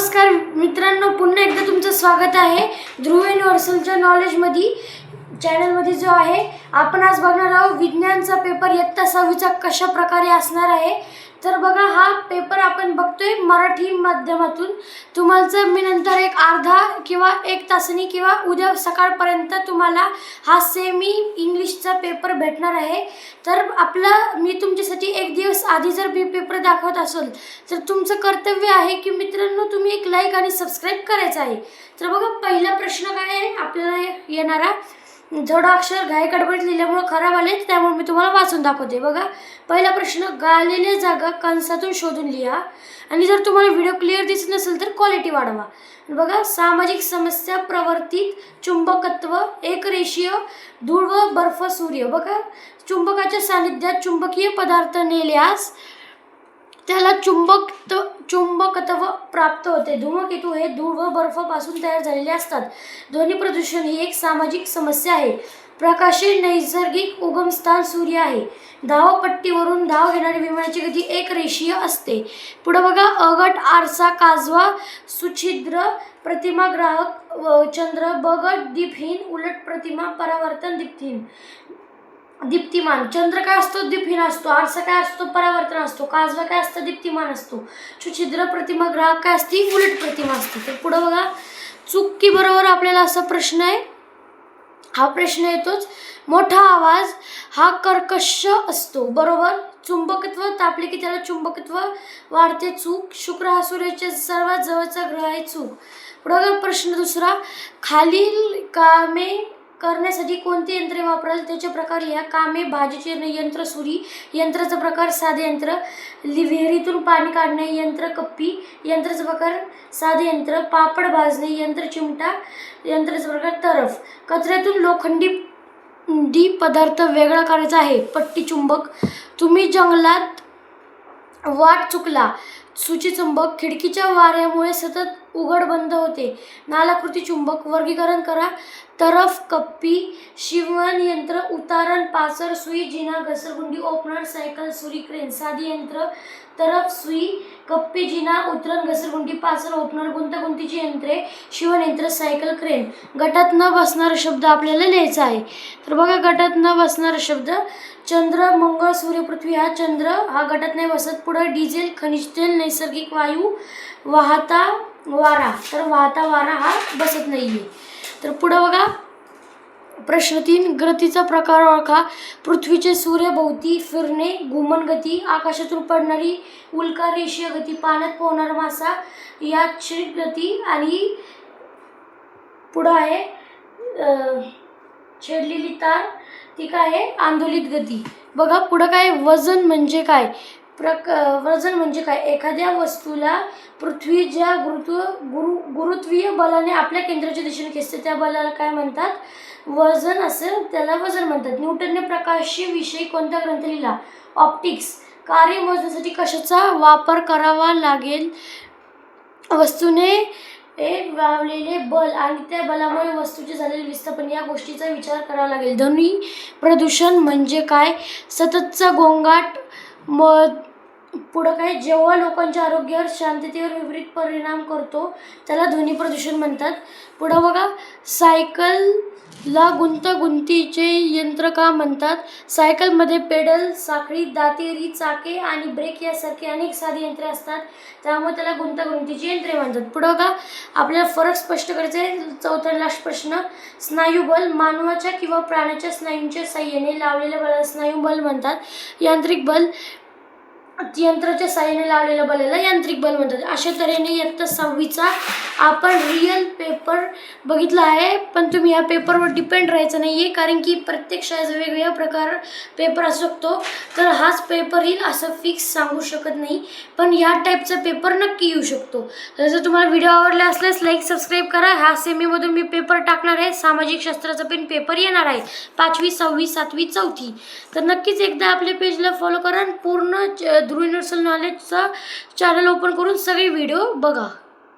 नमस्कार मित्रांनो, पुन्हा एकदा तुमचं स्वागत आहे ध्रुव युनिव्हर्सलच्या नॉलेजमध्ये चॅनलमध्ये जो आहे. आपण आज बघणार आहोत विज्ञानचा पेपर इयत्ता 6वीचा कशा प्रकारे असणार आहे. तर बघा, हा पेपर आपण बघतोय मराठी माध्यमातून. तुम्हाला मी नंतर एक अर्धा किंवा एक तासानी किंवा उद्या सकाळपर्यंत तुम्हाला हा सेमी इंग्लिशचा पेपर भेटणार आहे. तर मी तुमच्यासाठी एक दिवस आधी जर पेपर दाखवत असेल तर तुमचं कर्तव्य आहे की मित्रांनो, तुम्ही एक लाईक आणि सबस्क्राईब करायचं आहे. तर बघा, पहिला प्रश्न काय आहे आपल्याला येणारा. थोडं अक्षर घाई गडबडीत लिहिल्यामुळे खराब आले, त्यामुळे मी तुम्हाला वाचून दाखवते. बघा, पहिला प्रश्न, गाळलेल्या जागा कंसातून शोधून लिहा. आणि जर तुम्हाला व्हिडिओ क्लिअर दिसत नसेल तर क्वालिटी वाढवा. बघा, सामाजिक समस्या, प्रवर्तित चुंबकत्व, एकरेषीय, धूळ व बर्फ, सूर्य. बघा, चुंबकाच्या सानिध्यात चुंबकीय पदार्थ नेल्यास त्याला चुंबकत्व प्राप्त होते. धूमकेतू हे धूळ व बर्फापासून तयार झालेले असतात. ध्वनी प्रदूषण ही एक सामाजिक समस्या आहे. प्रकाशी नैसर्गिक उगमस्थान सूर्य आहे. धावपट्टीवरून धाव घेणारी विमानाची गती एक रेषीय असते. पुढे बघा, अगट, आरसा, काजवा, सुछिद्र प्रतिमा, ग्राहक, चंद्र, बगट, दीपहीन, उलट प्रतिमा, परावर्तन, दीप्तिमान. चंद्र काय असतो? दीपहीन असतो. आरसा काय असतो? परावर्तन असतो. काजवा काय असतं? दीप्तिमान असतो. सुछिद्र प्रतिमा, ग्राहक काय असते? उलट प्रतिमा असते. तर पुढे बघा, चूक की बरोबर आपल्याला असा प्रश्न आहे. हा प्रश्न येतोच. मोठा आवाज हा कर्कश असतो. बरोबर. चुंबकत्व तापले की त्याला चुंबकत्व वाढते. चूक. शुक्र हा सूर्याच्या सर्वात जवळचा ग्रह आहे. चूक. पुढे प्रश्न दुसरा, खालील कामे करण्यासाठी कोणते यंत्रे वापराल त्याचे प्रकार या. कामे, भाजीचे यंत्र, सुरी. यंत्राचा प्रकार, साधे यंत्र. विहिरीतून पाणी काढणे यंत्र, कप्पी. यंत्राचा प्रकार, साधे यंत्र. पापड भाजणे यंत्र, चिमटा. यंत्राचा प्रकार, तरफ. कचऱ्यातून लोखंडी पदार्थ वेगळा करायचा आहे, पट्टी, चुंबक. तुम्ही जंगलात वाट चुकला, सूचीचुंबक. खिडकीच्या वाऱ्यामुळे सतत उघड बंद होते, नालाकृती चुंबक. वर्गीकरण करा, तरफ, कप्पी. शिवण यंत्र, उतारण, पाचर, सुई, जिना, घसरगुंडी, ओपनर, सायकल, सुरी, क्रेन. साधी यंत्र, तरफ, सुई, कप्पी, जिना, उतरण, घसरगुंडी, पाचर, ओपनर. गुंतागुंतीची यंत्रे, शिवण यंत्र, सायकल, क्रेन. गटात न बसणारा शब्द आपल्याला लिहायचा आहे. तर बघा, गटात न बसणारा शब्द, चंद्र, मंगळ, सूर्य, पृथ्वी. हा चंद्र हा गटात नाही बसत. पुढे डिझेल, खनिज तेल, नैसर्गिक वायू, वाहता वारा. तर वाहता वारा हा बसत नाहीये. तर पुढे बघा, प्रश्न 3, गतीचा प्रकार ओळखा. पृथ्वीचे सूर्यभोवती फिरणे, घुमन गती. आकाशातून पडणारी उल्का, रेषीय गती. पाण्यात पोहणारा मासा, यादृच्छिक गती. आणि पुढं आहे छेदलेली तार, ती काय आहे? आंदोलित गती. बघा, पुढं काय, वजन म्हणजे काय? वजन म्हणजे काय? एखाद्या वस्तूला पृथ्वी ज्या गुरुत्वीय बलाने आपल्या केंद्राच्या दिशेने खेचते त्या बलाला काय म्हणतात? वजन. असं त्याला वजन म्हणतात. न्यूटनने प्रकाशाविषयी कोणता ग्रंथ लिहिला? ऑप्टिक्स. कार्य मोजण्यासाठी कशाचा वापर करावा लागेल? वस्तूने एक वावलेले बल आणि त्या बलामुळे वस्तूचे झालेले विस्थापन या गोष्टीचा विचार करावा लागेल. ध्वनी प्रदूषण म्हणजे काय? सततचा गोंगाट. पुढं काय, जेव्हा लोकांच्या आरोग्यावर, शांततेवर विपरीत परिणाम करतो त्याला ध्वनी प्रदूषण म्हणतात. पुढं बघा, सायकलला गुंतागुंतीचे यंत्र का म्हणतात? सायकलमध्ये पेडल, साखळी, दातेरी, चाके आणि ब्रेक यासारखे अनेक साधी यंत्रे असतात, त्यामुळे त्याला गुंतागुंतीची यंत्रे म्हणतात. पुढं बघा, आपल्याला फरक स्पष्ट करायचा आहे. चौथा लास्ट प्रश्न, स्नायुबल. मानवाच्या किंवा प्राण्याच्या स्नायूंच्या साह्याने लावलेल्या बलाला स्नायुबल म्हणतात. यांत्रिक बल, यंत्राच्या साह्याने लावलेल्या बलाला यांत्रिक बल म्हणतात. अशा तऱ्हेने इयत्ता 6वीचा आपण रिअल पेपर बघितला आहे. पण तुम्ही या पेपरवर डिपेंड राहायचं नाही आहे, कारण की प्रत्येक शाळेचा वेगवेगळ्या प्रकार पेपर असू शकतो. तर हाच पेपर येईल असं फिक्स सांगू शकत नाही, पण या टाईपचा पेपर नक्की येऊ शकतो. तर जर तुम्हाला व्हिडिओ आवडला असल्यास लाईक, सबस्क्राईब करा. हा सेमीमधून मी पेपर टाकणार आहे. सामाजिक शास्त्राचा पण पेपर येणार आहे, 5वी, 6वी, 7वी, 4थी. तर नक्कीच एकदा आपल्या पेजला फॉलो करा आणि पूर्ण ध्रुव युनिव्हर्सल नॉलेजचा चॅनल ओपन करून सगळे व्हिडिओ बघा.